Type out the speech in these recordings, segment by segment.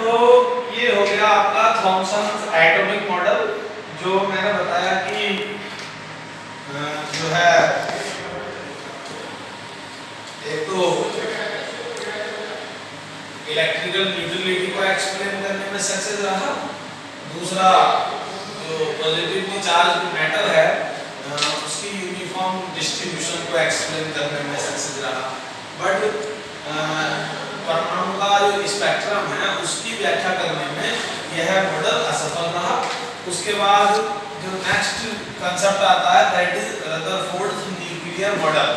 तो ये हो गया आपका थॉमसन एटॉमिक मॉडल, जो मैंने बताया कि जो है एक तो इलेक्ट्रिकल न्यूट्रलिटी को एक्सप्लेन करने में सक्सेस रहा, दूसरा जो पॉजिटिवली चार्ज मैटर है उसकी यूनिफॉर्म डिस्ट्रीब्यूशन को एक्सप्लेन करने में सक्सेस रहा। बट परमाणु का जो स्पेक्ट्रम है उसकी व्याख्या करने में यह मॉडल असफल रहा। उसके बाद जो नेक्स्ट कंसेप्ट आता है that is Rutherford's nuclear model.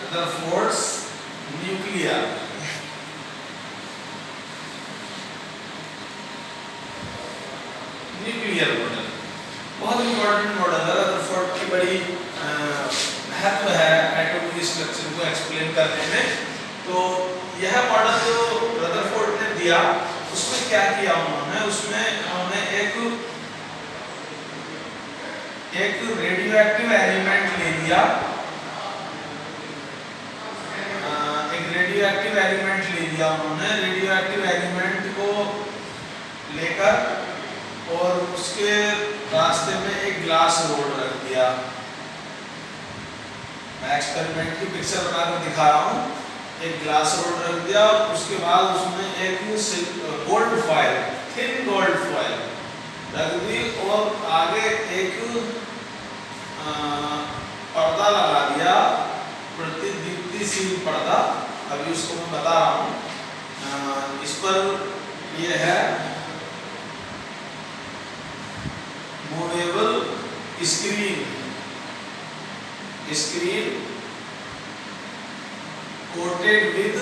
Rutherford's nuclear model बहुत इंपॉर्टेंट मॉडल है। रदरफोर्ड की बड़ी महत्व है एटॉमिक स्ट्रक्चर को एक्सप्लेन करने में। तो यह मॉडल जो रदरफोर्ड ने दिया उसमें क्या किया उन्होंने, उसमें उन्होंने एक रेडियो एक्टिव एलिमेंट ले लिया, एक रेडियो एक्टिव एलिमेंट ले लिया उन्होंने। रेडियो एक्टिव एलिमेंट को लेकर और उसके रास्ते में एक ग्लास रोड रख दिया। मैं एक्सपेरिमेंट की पिक्चर बनाकर दिखा रहा हूँ। एक ग्लास रोड रख दिया, उसके बाद उसमें एक gold foil, thin gold foil रख दी और आगे एक पर्दा लगा दिया, प्रतिदीप्तिशील पर्दा। अभी उसको मैं बता रहा हूँ। इस पर ये है movable screen coated with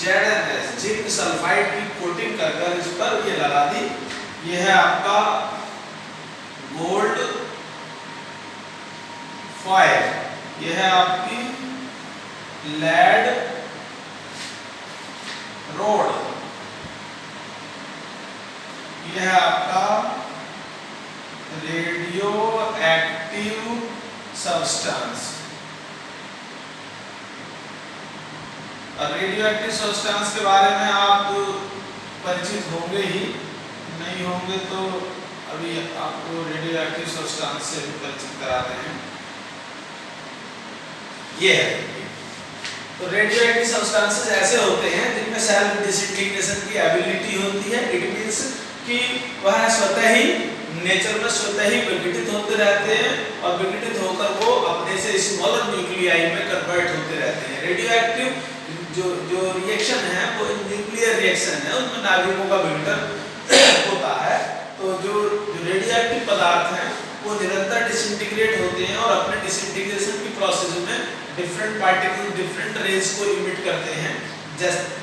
ZnS zinc sulphide की कोटिंग कर इस पर ये लगा दी। ये है आपका गोल्ड फॉयल, ये है आपकी लेड रोड, यह है आपका रेडियो एक्टिव सब्सटेंस। और रेडियो एक्टिव सब्सटेंस के बारे में आप परिचित होंगे ही, नहीं होंगे तो अभी आपको रेडियो एक्टिव सब्सटेंस से भी परिचित कराते हैं। ये है तो रेडियो एक्टिव सब्सटेंसेस ऐसे होते हैं जिनमें सेल्फ डिसइंटीग्रेशन की एबिलिटी होती है। इट मींस कि वह स्वतः ही नेचर में स्वतः ही विघटित होते रहते हैं और विघटित होकर वो अपने से स्मॉलर न्यूक्लियाई में कन्वर्ट होते रहते हैं। रेडियो एक्टिव जो रिएक्शन है वो न्यूक्लियर रिएक्शन है, उसमें नाभिकों का विघटन होता है। तो जो रेडियो एक्टिव पदार्थ हैं वो निरंतर डिसइंटीग्रेट होते हैं और अपने डिसइंटीग्रेशन की प्रोसेस में डिफरेंट पार्टिकल डिफरेंट रेज को इमिट करते हैं,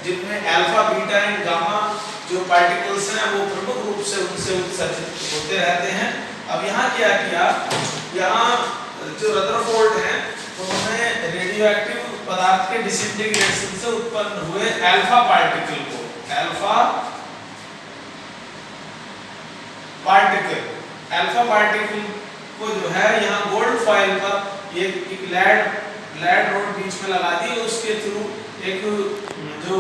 जिनमें अल्फा बीटा एंड गामा जो पार्टिकल्स हैं वो प्रमुख रूप से उनसे उत्सर्जित होते रहते हैं। अब यहाँ क्या किया, यहाँ जो रदरफोर्ड हैं उन्होंने रेडियो एक्टिव पदार्थ के डिसइंटीग्रेशन से उत्पन्न हुए अल्फा पार्टिकल को जो है यहाँ गोल्ड फॉयल पर एक लेड रोड बीच में लगा दी, उसके थ्रू एक जो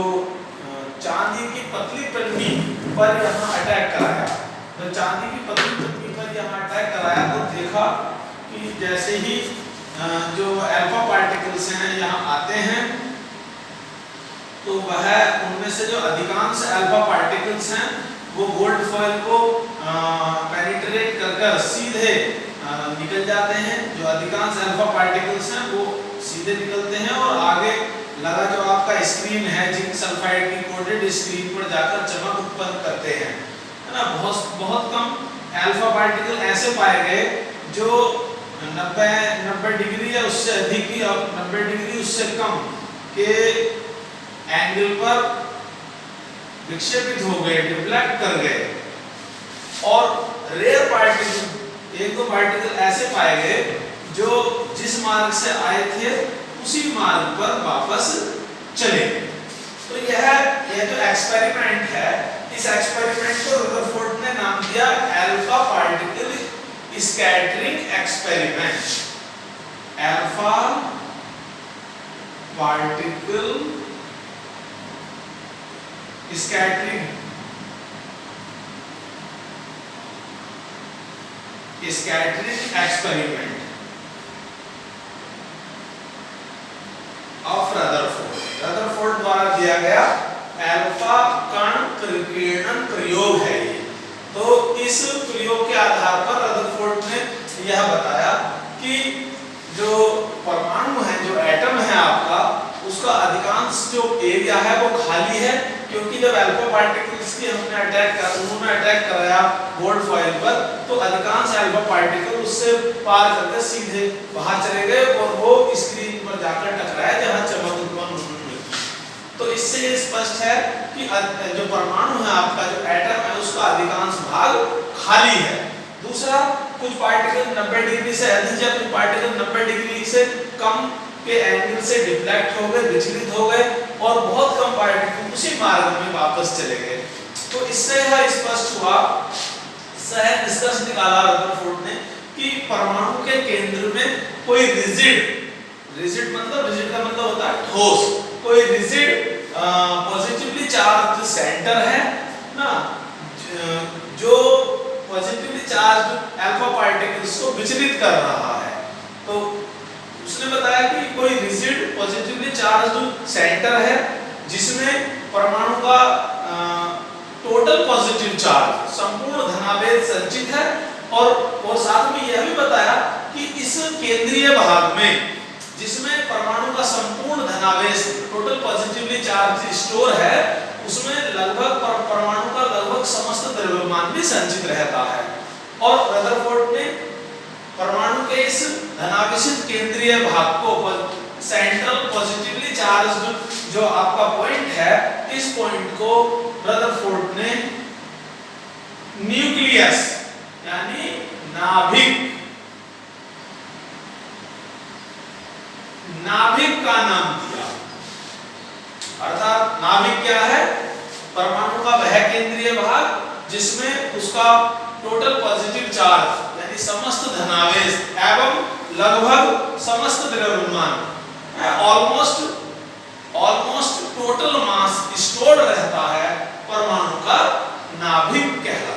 चांदी की पतली पन्नी पर यहाँ अटैक कराया। तो चांदी की पतली पन्नी पर यहाँ अटैक कराया तो देखा कि जैसे ही जो अल्फा पार्टिकल्स हैं यहाँ आते हैं तो वह उनमें से जो अधिकांश अल्फा पार्टिकल्स हैं वो गोल्ड फॉयल को पेनिट्रेट कर सीधे निकल जाते हैं। जो अधिकांश अल्फा पार्टिकल्स हैं वो सीधे निकलते हैं और आगे लगा जो आपका स्क्रीन है जिंक सल्फाइड की कोटेड स्क्रीन पर जाकर चमक उत्पन्न करते हैं, है ना। बहुत कम अल्फा पार्टिकल ऐसे पाए गए जो 90 डिग्री या उससे अधिक ही, और 90 डिग्री उससे कम के एंगल पर विक्षेपित हो गए, डिफ्लेक्ट कर गए। और रेयर पार्टिकल, एक दो पार्टिकल ऐसे पाए गए जो जिस मार्ग से आए थे उसी मार्ग पर वापस चले। तो यह जो एक्सपेरिमेंट है, इस एक्सपेरिमेंट को रदरफोर्ड ने नाम दिया alpha particle scattering experiment. Alpha particle scattering experiment of Rutherford द्वारा दिया गया अल्फा कण विकिरण प्रयोग है ये। तो इस प्रयोग के आधार पर रदरफोर्ड ने यह बताया कि जो परमाणु है, जो एटम है आपका, उसका अधिकांश जो एरिया है वो खाली है, क्योंकि जब अल्फा पार्टिकल्स की उन्होंने अटैक कराया गोल्ड फॉइल पर, तो अधिकांश अल्फा पार्टिकल उससे पार करके सीधे बाहर चले गए और वो स्क्रीन पर जाकर टकराए जहां चमक उत्पन्न हुई। तो इससे ये स्पष्ट है कि जो परमाणु है आपका, जो एटम है, उसका अधिकांश भाग खाली है। दूसरा, कुछ पार्टिकल 90 डिग्री से अधिक या कुछ पार्टिकल 90 डिग्री से कम के एंगल से डिफ्लेक्ट हो गए, विचलित हो गए, और बहुत कम पार्टिकल उसी मार्ग में वापस चले गए। तो इससे यह स्पष्ट हुआ, सहज निष्कर्ष निकाला रदरफोर्ड ने कि परमाणु के केंद्र में कोई रिजिड का मतलब होता है ठोस, कोई रिजिड पॉजिटिवली चार्ज सेंटर है ना, जो पॉजिटिवली चार्ज अल्फा पार्टिकल्स को विचलित कर रहा है। तो उसने बताया कि कोई रिजिड पॉजिटिवली चार्ज सेंटर है जिसमें परमाणु का टोटल पॉजिटिव चार्ज, संपूर्ण धनावेश संचित है, और साथ में यह भी बताया कि इस केंद्रीय भाग में जिसमें परमाणु का संपूर्ण धनावेश, टोटल पॉजिटिवली चार्ज स्टोर है, उसमें लगभग परमाणु का लगभग समस्त द्रव्यमान भी संचित रहता है। और रदरफोर्ड ने परमाणु के इस धनावेशित केंद्रीय भाग को, सेंट्रल पॉजिटिवली चार्ज जो आपका पॉइंट है, इस पॉइंट को रदरफोर्ड ने न्यूक्लियस यानी नाभिक का नाम दिया। अर्थात नाभिक क्या है? परमाणु का वह केंद्रीय भाग जिसमें उसका टोटल पॉजिटिव चार्ज यानी समस्त धनावेश एवं लगभग समस्त द्रव्यमान, ऑलमोस्ट टोटल मास स्टोर्ड रहता है, परमाणु का नाभिक कहलाता है।